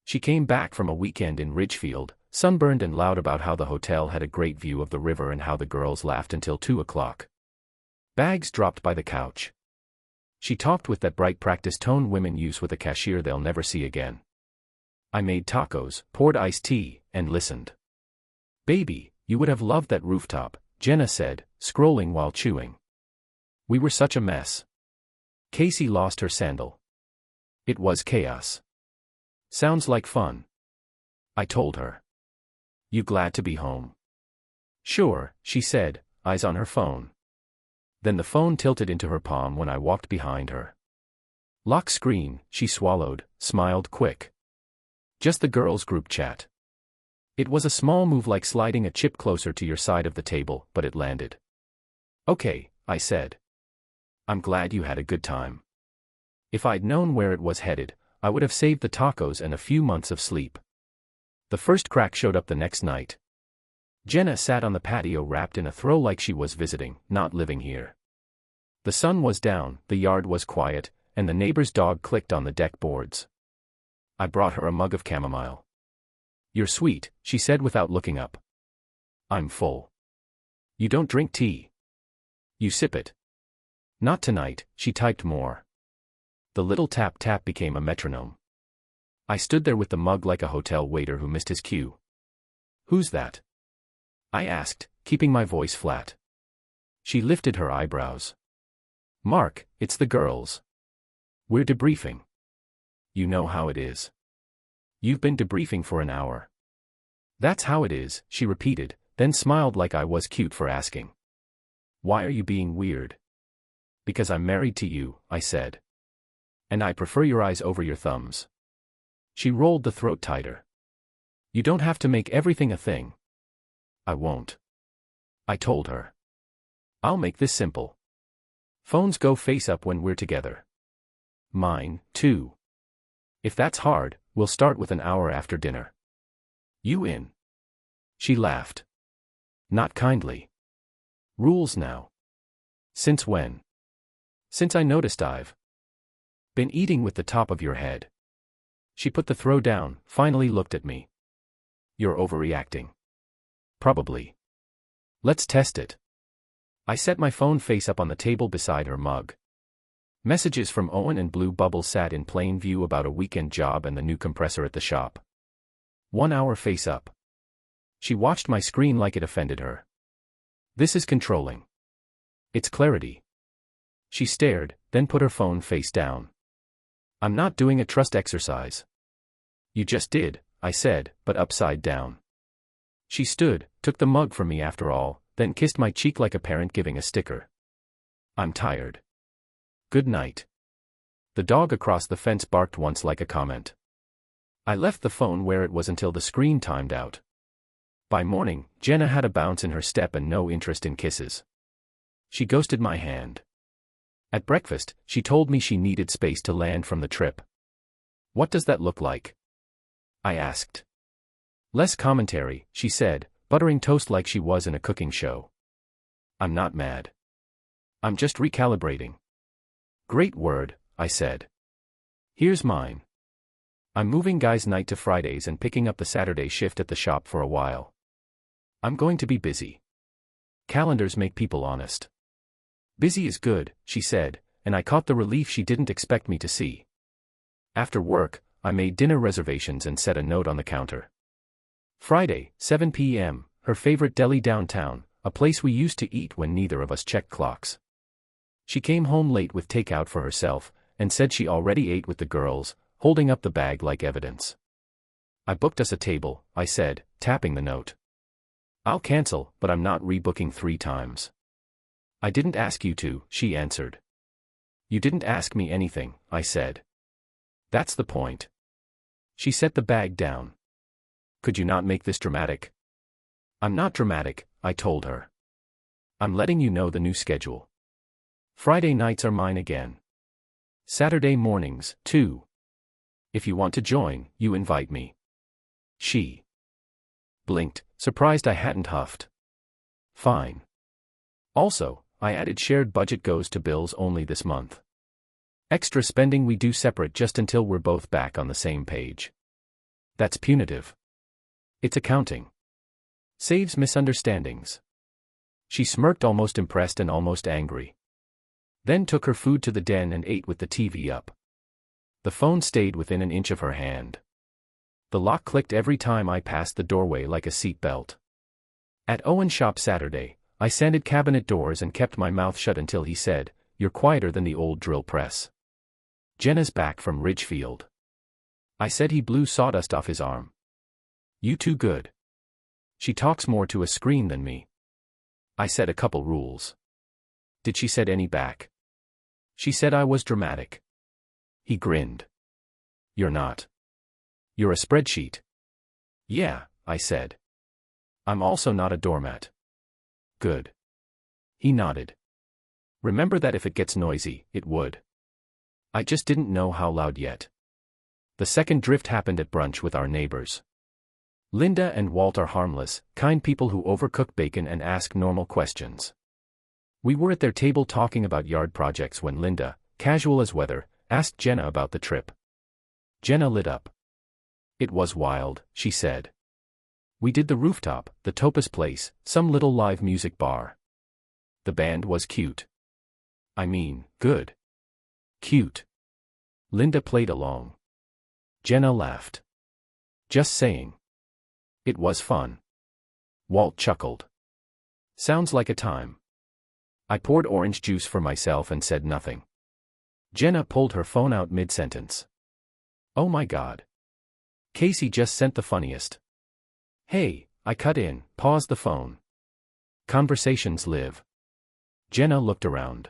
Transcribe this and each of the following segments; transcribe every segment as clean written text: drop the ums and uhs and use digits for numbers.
She came back from a weekend in Ridgefield, sunburned and loud about how the hotel had a great view of the river and how the girls laughed until 2 o'clock. Bags dropped by the couch. She talked with that bright practice tone women use with a cashier they'll never see again. I made tacos, poured iced tea, and listened. "Baby, you would have loved that rooftop," Jenna said, scrolling while chewing. "We were such a mess." Casey lost her sandal. "It was chaos." "Sounds like fun," I told her. "You glad to be home?" "Sure," she said, eyes on her phone. Then the phone tilted into her palm when I walked behind her. "Lock screen," she swallowed, smiled quick. "Just the girls' group chat." It was a small move like sliding a chip closer to your side of the table, but it landed. "Okay," I said. "I'm glad you had a good time." If I'd known where it was headed, I would have saved the tacos and a few months of sleep. The first crack showed up the next night. Jenna sat on the patio wrapped in a throw like she was visiting, not living here. The sun was down, the yard was quiet, and the neighbor's dog clicked on the deck boards. I brought her a mug of chamomile. "You're sweet," she said without looking up. "I'm full." "You don't drink tea." "You sip it." "Not tonight," she typed more. The little tap-tap became a metronome. I stood there with the mug like a hotel waiter who missed his cue. "Who's that?" I asked, keeping my voice flat. She lifted her eyebrows. "Mark, it's the girls. We're debriefing. You know how it is. You've been debriefing for an hour." "That's how it is," she repeated, then smiled like I was cute for asking. "Why are you being weird?" "Because I'm married to you," I said. "And I prefer your eyes over your thumbs." She rolled the throat tighter. "You don't have to make everything a thing." "I won't," I told her. "I'll make this simple. Phones go face up when we're together. Mine, too. If that's hard, we'll start with an hour after dinner. You in?" She laughed. Not kindly. "Rules now." "Since when?" "Since I noticed I've been eating with the top of your head." She put the throw down, finally looked at me. "You're overreacting." "Probably. Let's test it." I set my phone face up on the table beside her mug. Messages from Owen and Blue Bubble sat in plain view about a weekend job and the new compressor at the shop. 1 hour face up. She watched my screen like it offended her. "This is controlling." "It's clarity." She stared, then put her phone face down. "I'm not doing a trust exercise." "You just did," I said, but upside down. She stood, took the mug from me after all, then kissed my cheek like a parent giving a sticker. "I'm tired. Good night." The dog across the fence barked once like a comment. I left the phone where it was until the screen timed out. By morning, Jenna had a bounce in her step and no interest in kisses. She ghosted my hand. At breakfast, she told me she needed space to land from the trip. "What does that look like?" I asked. "Less commentary," she said, buttering toast like she was in a cooking show. "I'm not mad. I'm just recalibrating." "Great word," I said. "Here's mine. I'm moving guys' night to Fridays and picking up the Saturday shift at the shop for a while. I'm going to be busy. Calendars make people honest." "Busy is good," she said, and I caught the relief she didn't expect me to see. After work, I made dinner reservations and set a note on the counter. Friday, 7 p.m., her favorite deli downtown, a place we used to eat when neither of us checked clocks. She came home late with takeout for herself, and said she already ate with the girls, holding up the bag like evidence. "I booked us a table," I said, tapping the note. "I'll cancel, but I'm not rebooking 3 times." "I didn't ask you to," she answered. "You didn't ask me anything," I said. "That's the point." She set the bag down. "Could you not make this dramatic?" "I'm not dramatic," I told her. "I'm letting you know the new schedule. Friday nights are mine again. Saturday mornings, too. If you want to join, you invite me." She blinked, surprised I hadn't huffed. "Fine." Also, I added shared budget goes to bills only this month. Extra spending we do separate just until we're both back on the same page. That's punitive. It's accounting. Saves misunderstandings. She smirked, almost impressed and almost angry. Then took her food to the den and ate with the TV up. The phone stayed within an inch of her hand. The lock clicked every time I passed the doorway like a seat belt. At Owen's shop Saturday, I sanded cabinet doors and kept my mouth shut until he said, "You're quieter than the old drill press." "Jenna's back from Ridgefield." I said. He blew sawdust off his arm. "You too good. She talks more to a screen than me." I said. "A couple rules." "Did she said any back?" "She said I was dramatic." He grinned. "You're not. You're a spreadsheet." "Yeah," I said. "I'm also not a doormat." "Good." He nodded. "Remember that if it gets noisy, it would." I just didn't know how loud yet. The second drift happened at brunch with our neighbors. Linda and Walt are harmless, kind people who overcook bacon and ask normal questions. We were at their table talking about yard projects when Linda, casual as weather, asked Jenna about the trip. Jenna lit up. "It was wild," she said. "We did the rooftop, the Topaz place, some little live music bar. The band was cute. I mean, good. Cute." Linda played along. Jenna laughed. "Just saying. It was fun." Walt chuckled. "Sounds like a time." I poured orange juice for myself and said nothing. Jenna pulled her phone out mid-sentence. "Oh my God. Casey just sent the funniest." "Hey," I cut in, "pause the phone. Conversations live." Jenna looked around.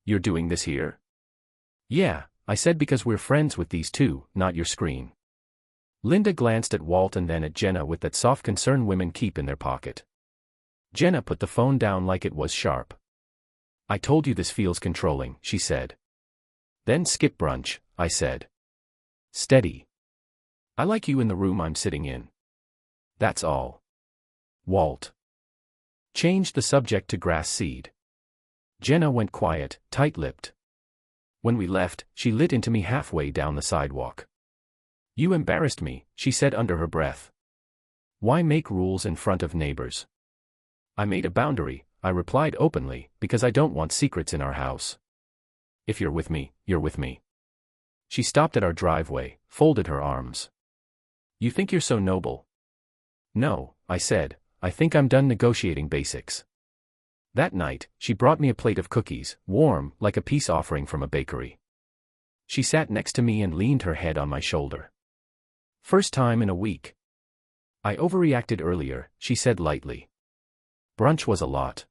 "You're doing this here?" "Yeah," I said, "because we're friends with these two, not your screen." Linda glanced at Walt and then at Jenna with that soft concern women keep in their pocket. Jenna put the phone down like it was sharp. "I told you this feels controlling," she said. "Then skip brunch," I said. "Steady. I like you in the room I'm sitting in. That's all." Walt changed the subject to grass seed. Jenna went quiet, tight-lipped. When we left, she lit into me halfway down the sidewalk. "You embarrassed me," she said under her breath. "Why make rules in front of neighbors?" "I made a boundary," I replied openly, "because I don't want secrets in our house. If you're with me, you're with me." She stopped at our driveway, folded her arms. "You think you're so noble?" "No," I said, "I think I'm done negotiating basics." That night, she brought me a plate of cookies, warm, like a peace offering from a bakery. She sat next to me and leaned her head on my shoulder. "First time in a week." "I overreacted earlier," she said lightly. "Brunch was a lot.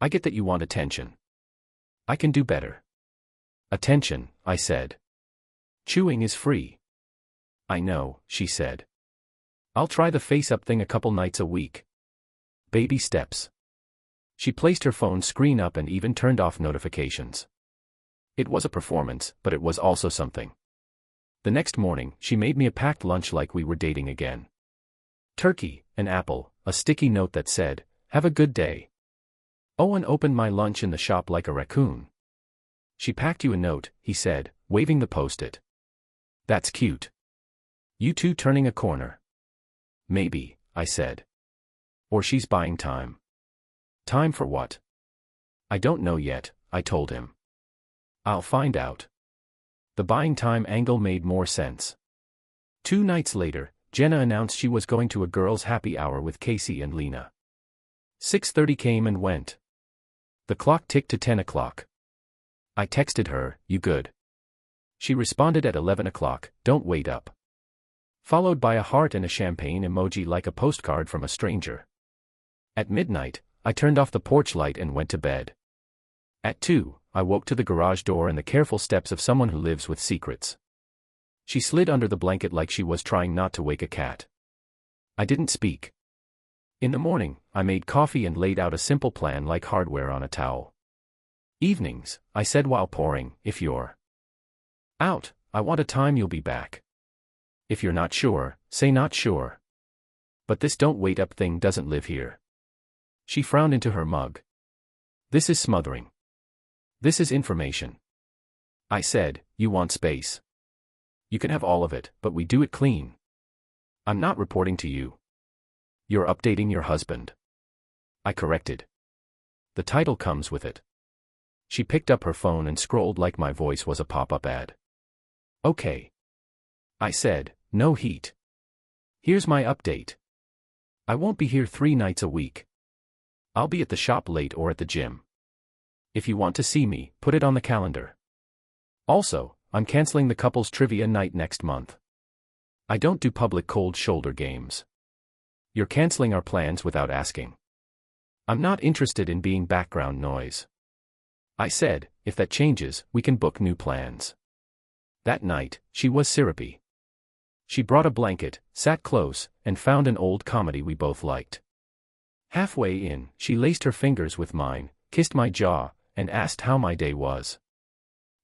I get that you want attention. I can do better." "Attention," I said. "Chewing is free." "I know," she said. "I'll try the face-up thing a couple nights a week. Baby steps." She placed her phone screen up and even turned off notifications. It was a performance, but it was also something. The next morning, she made me a packed lunch like we were dating again. Turkey, an apple, a sticky note that said, "Have a good day." Owen opened my lunch in the shop like a raccoon. "She packed you a note," he said, waving the post-it. "That's cute. You two turning a corner." "Maybe," I said. "Or she's buying time." "Time for what?" "I don't know yet," I told him. "I'll find out." The buying time angle made more sense. 2 nights later, Jenna announced she was going to a girls' happy hour with Casey and Lena. 6:30 came and went. The clock ticked to 10 o'clock. I texted her, "You good?" She responded at 11 o'clock, "Don't wait up." Followed by a heart and a champagne emoji like a postcard from a stranger. At midnight, I turned off the porch light and went to bed. At 2, I woke to the garage door and the careful steps of someone who lives with secrets. She slid under the blanket like she was trying not to wake a cat. I didn't speak. In the morning, I made coffee and laid out a simple plan like hardware on a towel. "Evenings," I said while pouring, "if you're out, I want a time you'll be back. If you're not sure, say not sure. But this don't wait up thing doesn't live here." She frowned into her mug. "This is smothering. This is information." I said, "You want space. You can have all of it, but we do it clean." I'm not reporting to you. You're updating your husband. I corrected. The title comes with it. She picked up her phone and scrolled like my voice was a pop-up ad. Okay. I said, no heat. Here's my update. I won't be here 3 nights a week. I'll be at the shop late or at the gym. If you want to see me, put it on the calendar. Also, I'm canceling the couples trivia night next month. I don't do public cold shoulder games. You're canceling our plans without asking. I'm not interested in being background noise. I said, if that changes, we can book new plans. That night, she was syrupy. She brought a blanket, sat close, and found an old comedy we both liked. Halfway in, she laced her fingers with mine, kissed my jaw, and asked how my day was.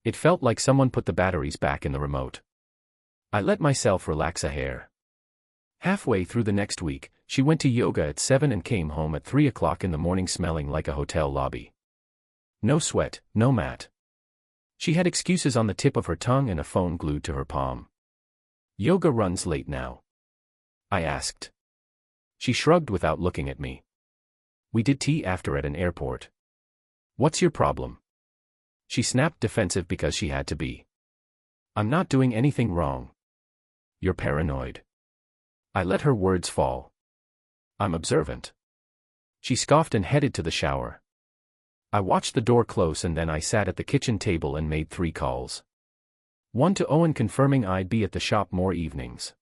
It felt like someone put the batteries back in the remote. I let myself relax a hair. Halfway through the next week, she went to yoga at 7 and came home at 3 o'clock in the morning smelling like a hotel lobby. No sweat, no mat. She had excuses on the tip of her tongue and a phone glued to her palm. Yoga runs late now? I asked. She shrugged without looking at me. We did tea after at an airport. What's your problem? She snapped, defensive because she had to be. I'm not doing anything wrong. You're paranoid. I let her words fall. I'm observant. She scoffed and headed to the shower. I watched the door close and then I sat at the kitchen table and made 3 calls. 1 to Owen confirming I'd be at the shop more evenings.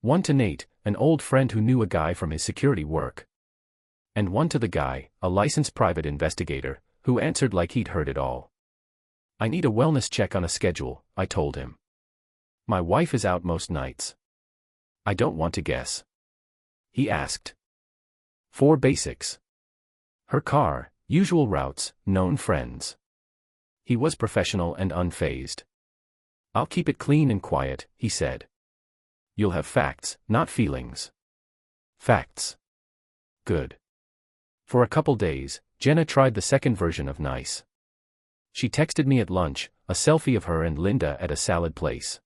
1 to Nate, an old friend who knew a guy from his security work. And 1 to the guy, a licensed private investigator, who answered like he'd heard it all. I need a wellness check on a schedule, I told him. My wife is out most nights. I don't want to guess. He asked. 4 basics. Her car, usual routes, known friends. He was professional and unfazed. I'll keep it clean and quiet, he said. You'll have facts, not feelings. Facts. Good. For a couple days, Jenna tried the second version of nice. She texted me at lunch, a selfie of her and Linda at a salad place.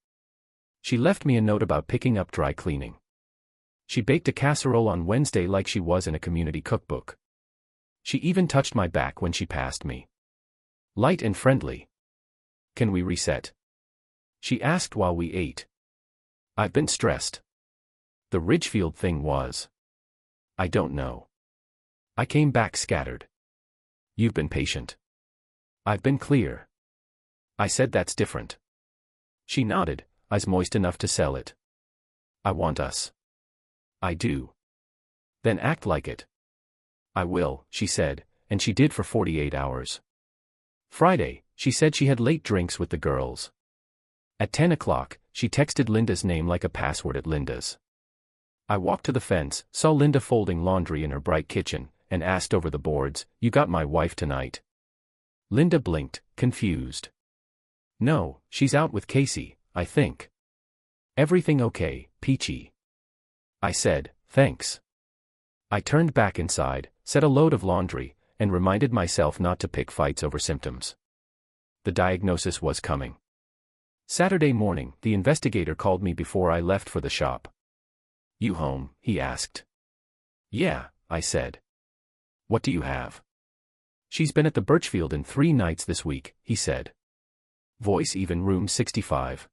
She left me a note about picking up dry cleaning. She baked a casserole on Wednesday like she was in a community cookbook. She even touched my back when she passed me. Light and friendly. Can we reset? She asked while we ate. I've been stressed. The Ridgefield thing was. I don't know. I came back scattered. You've been patient. I've been clear. I said that's different. She nodded, eyes moist enough to sell it. I want us. I do. Then act like it. I will, she said, and she did for 48 hours. Friday, she said she had late drinks with the girls. At 10 o'clock, she texted Linda's name like a password at Linda's. I walked to the fence, saw Linda folding laundry in her bright kitchen, and asked over the boards, "You got my wife tonight?" Linda blinked, confused. "No, she's out with Casey, I think." "Everything okay, Peachy?" I said, "Thanks." I turned back inside, set a load of laundry, and reminded myself not to pick fights over symptoms. The diagnosis was coming. Saturday morning, the investigator called me before I left for the shop. "You home?" he asked. "Yeah," I said. "What do you have?" "She's been at the Birchfield in 3 nights this week," he said. Voice even room 65.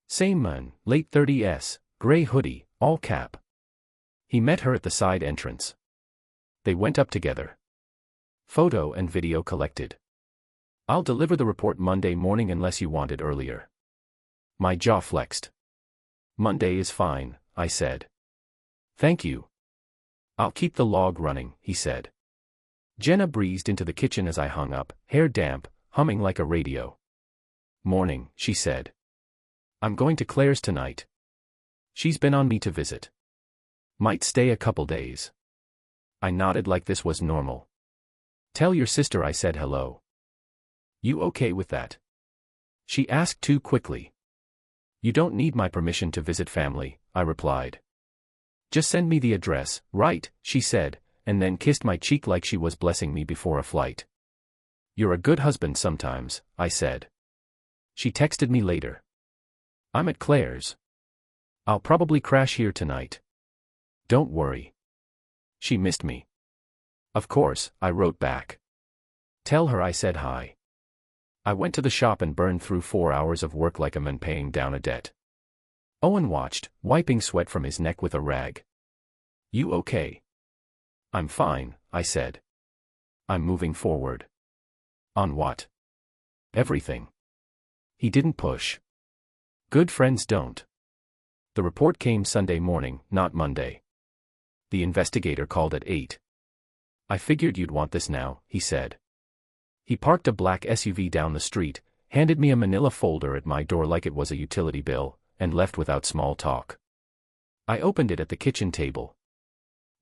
Same man, late 30s, gray hoodie, all cap. He met her at the side entrance. They went up together. Photo and video collected. "I'll deliver the report Monday morning unless you want it earlier." My jaw flexed. "Monday is fine," I said. "Thank you." "I'll keep the log running," he said. Jenna breezed into the kitchen as I hung up, hair damp, humming like a radio. "Morning," she said. "I'm going to Claire's tonight. She's been on me to visit. Might stay a couple days." I nodded like this was normal. "Tell your sister I said hello." "You okay with that?" She asked too quickly. "You don't need my permission to visit family," I replied. "Just send me the address, right?" she said, and then kissed my cheek like she was blessing me before a flight. "You're a good husband sometimes," I said. She texted me later. "I'm at Claire's." I'll probably crash here tonight. Don't worry. She missed me. Of course, I wrote back. Tell her I said hi. I went to the shop and burned through 4 hours of work like a man paying down a debt. Owen watched, wiping sweat from his neck with a rag. You okay? I'm fine, I said. I'm moving forward. On what? Everything. He didn't push. Good friends don't. The report came Sunday morning, not Monday. The investigator called at 8. I figured you'd want this now, he said. He parked a black SUV down the street, handed me a manila folder at my door like it was a utility bill, and left without small talk. I opened it at the kitchen table.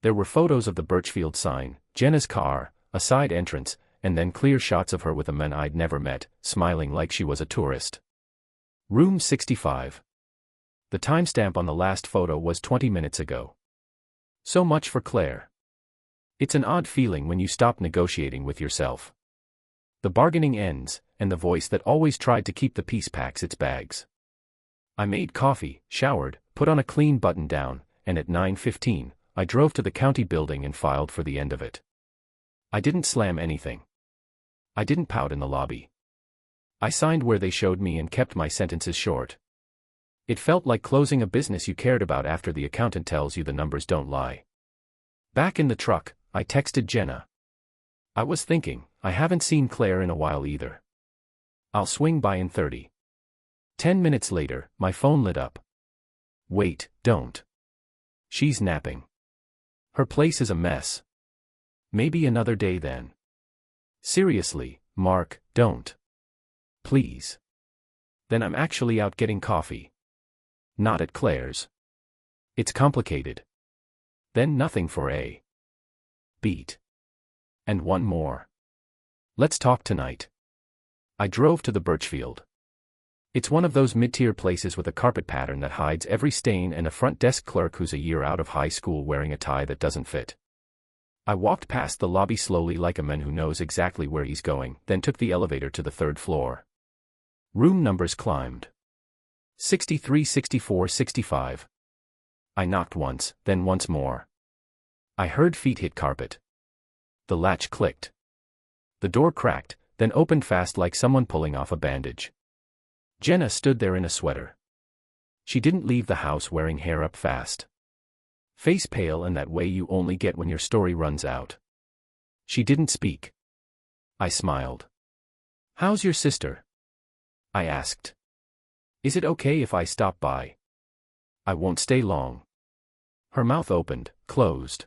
There were photos of the Birchfield sign, Jenna's car, a side entrance, and then clear shots of her with a man I'd never met, smiling like she was a tourist. Room 65. The timestamp on the last photo was 20 minutes ago. So much for Claire. It's an odd feeling when you stop negotiating with yourself. The bargaining ends, and the voice that always tried to keep the peace packs its bags. I made coffee, showered, put on a clean button-down, and at 9:15, I drove to the county building and filed for the end of it. I didn't slam anything. I didn't pout in the lobby. I signed where they showed me and kept my sentences short. It felt like closing a business you cared about after the accountant tells you the numbers don't lie. Back in the truck, I texted Jenna. I was thinking, I haven't seen Claire in a while either. I'll swing by in 30. 10 minutes later, my phone lit up. Wait, don't. She's napping. Her place is a mess. Maybe another day then. Seriously, Mark, don't. Please. Then I'm actually out getting coffee. Not at Claire's. It's complicated. Then nothing for a beat. And one more. Let's talk tonight. I drove to the Birchfield. It's one of those mid-tier places with a carpet pattern that hides every stain and a front desk clerk who's a year out of high school wearing a tie that doesn't fit. I walked past the lobby slowly like a man who knows exactly where he's going, then took the elevator to the 3rd floor. Room numbers climbed. 63, 64, 65. I knocked once, then once more. I heard feet hit carpet. The latch clicked. The door cracked, then opened fast like someone pulling off a bandage. Jenna stood there in a sweater. She didn't leave the house wearing hair up fast. Face pale and that way you only get when your story runs out. She didn't speak. I smiled. How's your sister? I asked. Is it okay if I stop by? I won't stay long. Her mouth opened, closed.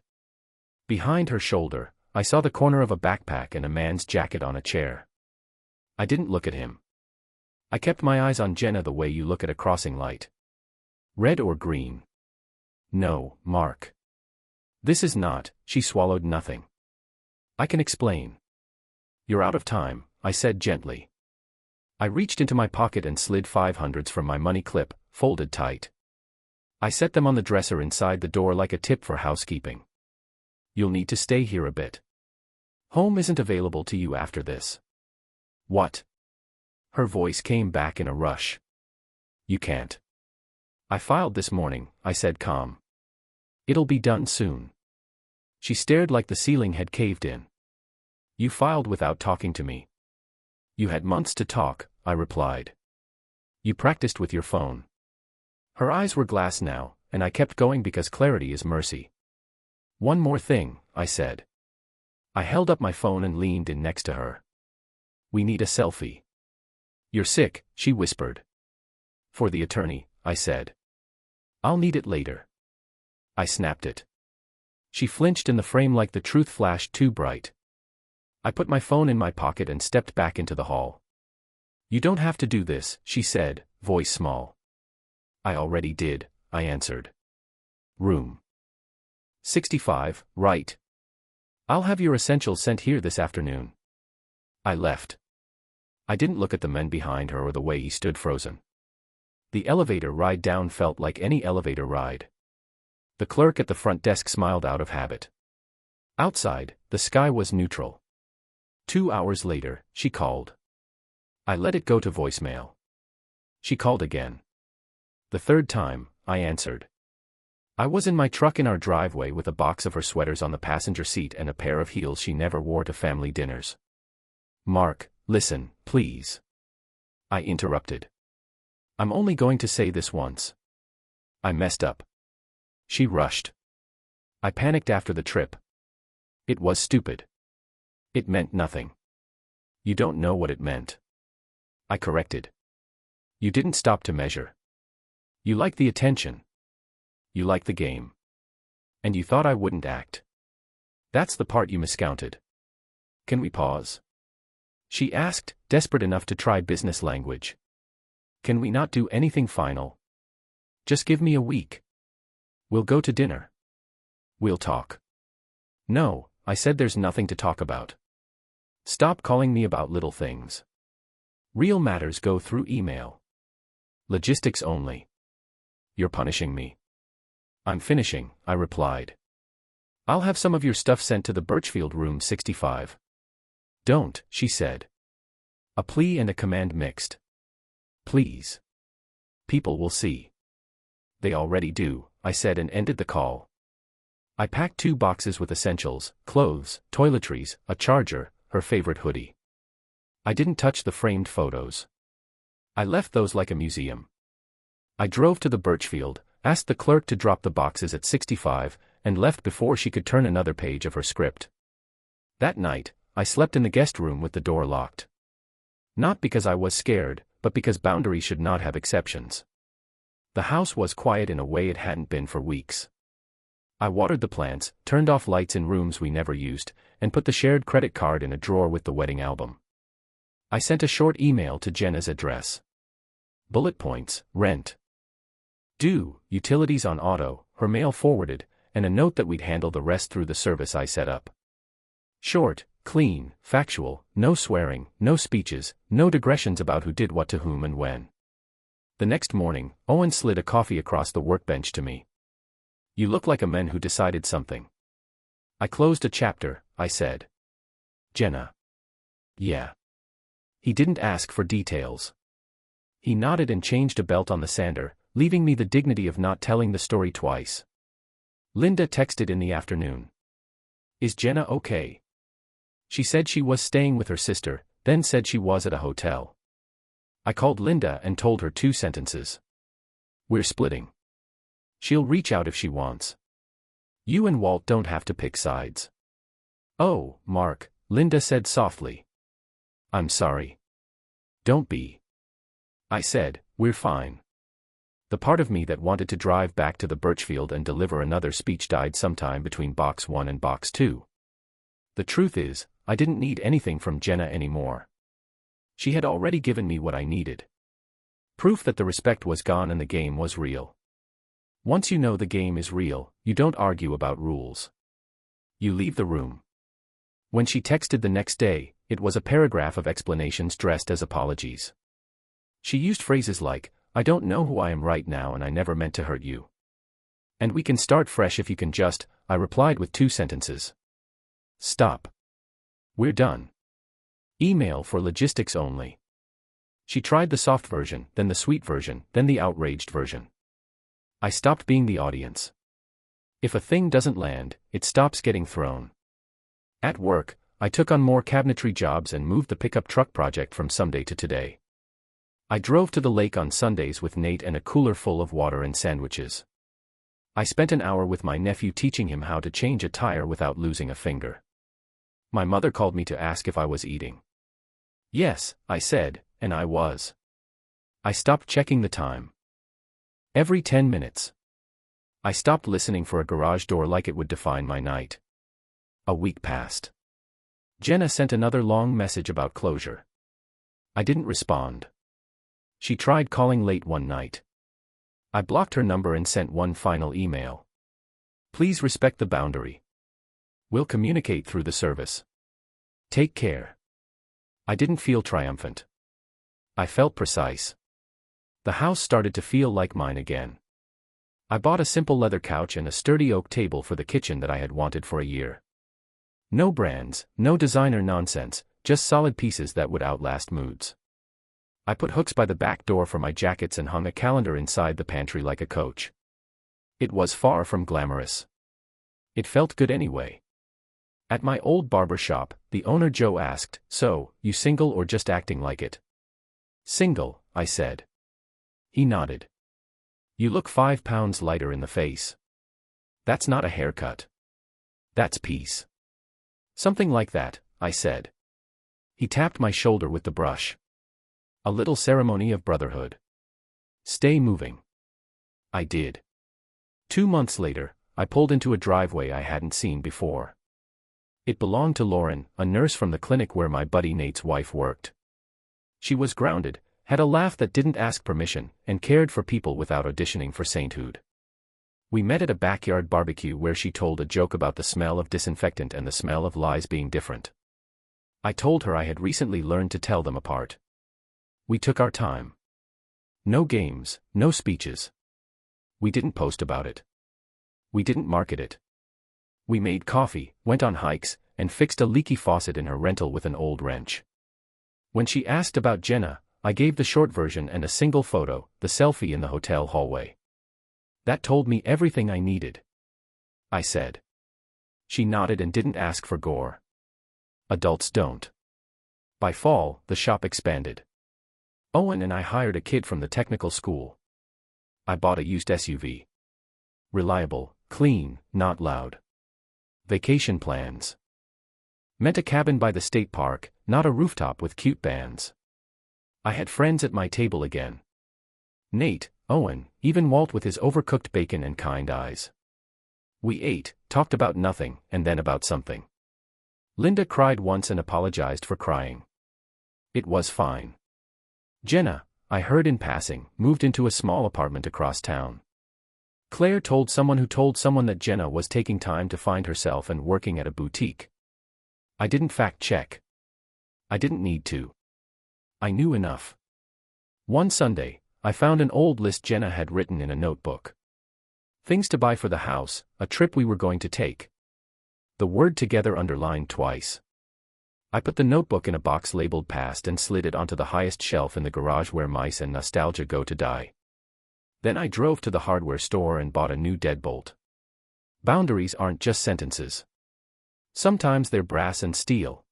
Behind her shoulder, I saw the corner of a backpack and a man's jacket on a chair. I didn't look at him. I kept my eyes on Jenna the way you look at a crossing light. Red or green? No, Mark. This is not, she swallowed nothing. I can explain. You're out of time, I said gently. I reached into my pocket and slid 500s from my money clip, folded tight. I set them on the dresser inside the door like a tip for housekeeping. You'll need to stay here a bit. Home isn't available to you after this. What? Her voice came back in a rush. You can't. I filed this morning, I said calm. It'll be done soon. She stared like the ceiling had caved in. You filed without talking to me. You had months to talk, I replied. You practiced with your phone. Her eyes were glass now, and I kept going because clarity is mercy. One more thing, I said. I held up my phone and leaned in next to her. We need a selfie. You're sick, she whispered. For the attorney, I said. I'll need it later. I snapped it. She flinched in the frame like the truth flashed too bright. I put my phone in my pocket and stepped back into the hall. You don't have to do this, she said, voice small. I already did, I answered. Room 65, right. I'll have your essentials sent here this afternoon. I left. I didn't look at the men behind her or the way he stood frozen. The elevator ride down felt like any elevator ride. The clerk at the front desk smiled out of habit. Outside, the sky was neutral. 2 hours later, she called. I let it go to voicemail. She called again. The third time, I answered. I was in my truck in our driveway with a box of her sweaters on the passenger seat and a pair of heels she never wore to family dinners. Mark, listen, please. I interrupted. I'm only going to say this once. I messed up. She rushed. I panicked after the trip. It was stupid. It meant nothing. You don't know what it meant. I corrected. You didn't stop to measure. You like the attention. You like the game. And you thought I wouldn't act. That's the part you miscounted. Can we pause? She asked, desperate enough to try business language. Can we not do anything final? Just give me a week. We'll go to dinner. We'll talk. No, I said, there's nothing to talk about. Stop calling me about little things. Real matters go through email. Logistics only. You're punishing me. I'm finishing, I replied. I'll have some of your stuff sent to the Birchfield room 65. Don't, she said. A plea and a command mixed. Please. People will see. They already do, I said and ended the call. I packed 2 boxes with essentials, clothes, toiletries, a charger, her favorite hoodie. I didn't touch the framed photos. I left those like a museum. I drove to the Birchfield, asked the clerk to drop the boxes at 65, and left before she could turn another page of her script. That night, I slept in the guest room with the door locked. Not because I was scared, but because boundaries should not have exceptions. The house was quiet in a way it hadn't been for weeks. I watered the plants, turned off lights in rooms we never used, and put the shared credit card in a drawer with the wedding album. I sent a short email to Jenna's address. Bullet points: rent due, utilities on auto, her mail forwarded, and a note that we'd handle the rest through the service I set up. Short, clean, factual, no swearing, no speeches, no digressions about who did what to whom and when. The next morning, Owen slid a coffee across the workbench to me. You look like a man who decided something. I closed a chapter, I said. Jenna. Yeah. He didn't ask for details. He nodded and changed a belt on the sander, leaving me the dignity of not telling the story twice. Linda texted in the afternoon. Is Jenna okay? She said she was staying with her sister, then said she was at a hotel. I called Linda and told her 2 sentences. We're splitting. She'll reach out if she wants. You and Walt don't have to pick sides. Oh, Mark, Linda said softly. I'm sorry. Don't be. I said, we're fine. The part of me that wanted to drive back to the Birchfield and deliver another speech died sometime between box 1 and box 2. The truth is, I didn't need anything from Jenna anymore. She had already given me what I needed. Proof that the respect was gone and the game was real. Once you know the game is real, you don't argue about rules. You leave the room. When she texted the next day, it was a paragraph of explanations dressed as apologies. She used phrases like, I don't know who I am right now and I never meant to hurt you. And we can start fresh if you can just, I replied with 2 sentences. Stop. We're done. Email for logistics only. She tried the soft version, then the sweet version, then the outraged version. I stopped being the audience. If a thing doesn't land, it stops getting thrown. At work, I took on more cabinetry jobs and moved the pickup truck project from someday to today. I drove to the lake on Sundays with Nate and a cooler full of water and sandwiches. I spent an hour with my nephew teaching him how to change a tire without losing a finger. My mother called me to ask if I was eating. Yes, I said, and I was. I stopped checking the time. Every 10 minutes. I stopped listening for a garage door like it would define my night. A week passed. Jenna sent another long message about closure. I didn't respond. She tried calling late one night. I blocked her number and sent one final email. Please respect the boundary. We'll communicate through the service. Take care. I didn't feel triumphant. I felt precise. The house started to feel like mine again. I bought a simple leather couch and a sturdy oak table for the kitchen that I had wanted for a year. No brands, no designer nonsense, just solid pieces that would outlast moods. I put hooks by the back door for my jackets and hung a calendar inside the pantry like a coach. It was far from glamorous. It felt good anyway. At my old barber shop, the owner Joe asked, "So, you single or just acting like it?" "Single," I said. He nodded. "You look 5 pounds lighter in the face." "That's not a haircut. That's peace." "Something like that," I said. He tapped my shoulder with the brush. "A little ceremony of brotherhood. Stay moving." I did. 2 months later, I pulled into a driveway I hadn't seen before. It belonged to Lauren, a nurse from the clinic where my buddy Nate's wife worked. She was grounded, had a laugh that didn't ask permission, and cared for people without auditioning for sainthood. We met at a backyard barbecue where she told a joke about the smell of disinfectant and the smell of lies being different. I told her I had recently learned to tell them apart. We took our time. No games, no speeches. We didn't post about it. We didn't market it. We made coffee, went on hikes, and fixed a leaky faucet in her rental with an old wrench. When she asked about Jenna, I gave the short version and a single photo, the selfie in the hotel hallway. That told me everything I needed. I said. She nodded and didn't ask for gore. Adults don't. By fall, the shop expanded. Owen and I hired a kid from the technical school. I bought a used SUV. Reliable, clean, not loud. Vacation plans. Meant a cabin by the state park, not a rooftop with cute bands. I had friends at my table again. Nate, Owen, even Walt with his overcooked bacon and kind eyes. We ate, talked about nothing, and then about something. Linda cried once and apologized for crying. It was fine. Jenna, I heard in passing, moved into a small apartment across town. Claire told someone who told someone that Jenna was taking time to find herself and working at a boutique. I didn't fact-check. I didn't need to. I knew enough. One Sunday, I found an old list Jenna had written in a notebook. Things to buy for the house, a trip we were going to take. The word together underlined twice. I put the notebook in a box labeled past and slid it onto the highest shelf in the garage where mice and nostalgia go to die. Then I drove to the hardware store and bought a new deadbolt. Boundaries aren't just sentences. Sometimes they're brass and steel.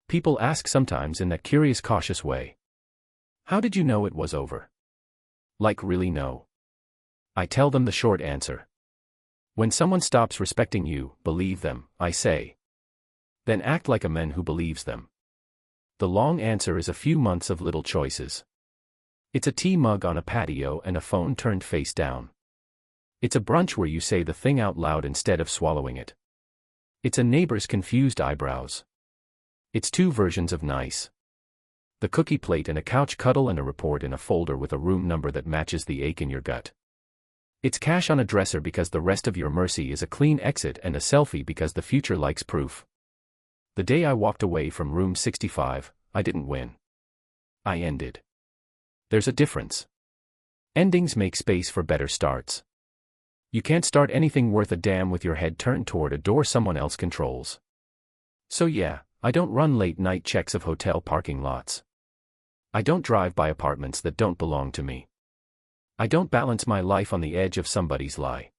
People ask sometimes in that curious cautious way. How did you know it was over? Like really know. I tell them the short answer. When someone stops respecting you, believe them, I say. Then act like a man who believes them. The long answer is a few months of little choices. It's a tea mug on a patio and a phone turned face down. It's a brunch where you say the thing out loud instead of swallowing it. It's a neighbor's confused eyebrows. It's 2 versions of nice. The cookie plate and a couch cuddle and a report in a folder with a room number that matches the ache in your gut. It's cash on a dresser because the rest of your mercy is a clean exit and a selfie because the future likes proof. The day I walked away from room 65, I didn't win. I ended. There's a difference. Endings make space for better starts. You can't start anything worth a damn with your head turned toward a door someone else controls. So yeah, I don't run late-night checks of hotel parking lots. I don't drive by apartments that don't belong to me. I don't balance my life on the edge of somebody's lie.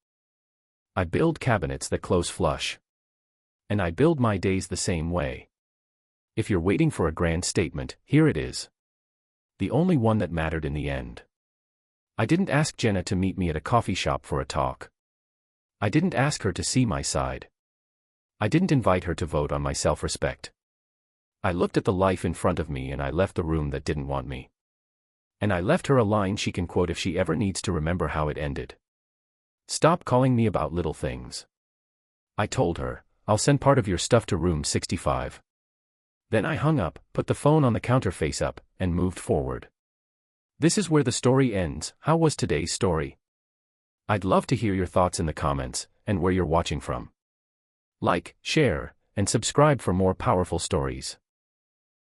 I build cabinets that close flush. And I build my days the same way. If you're waiting for a grand statement, here it is. The only one that mattered in the end. I didn't ask Jenna to meet me at a coffee shop for a talk. I didn't ask her to see my side. I didn't invite her to vote on my self-respect. I looked at the life in front of me and I left the room that didn't want me. And I left her a line she can quote if she ever needs to remember how it ended. Stop calling me about little things. I told her, I'll send part of your stuff to room 65. Then I hung up, put the phone on the counter face up, and moved forward. This is where the story ends. How was today's story? I'd love to hear your thoughts in the comments, and where you're watching from. Like, share, and subscribe for more powerful stories.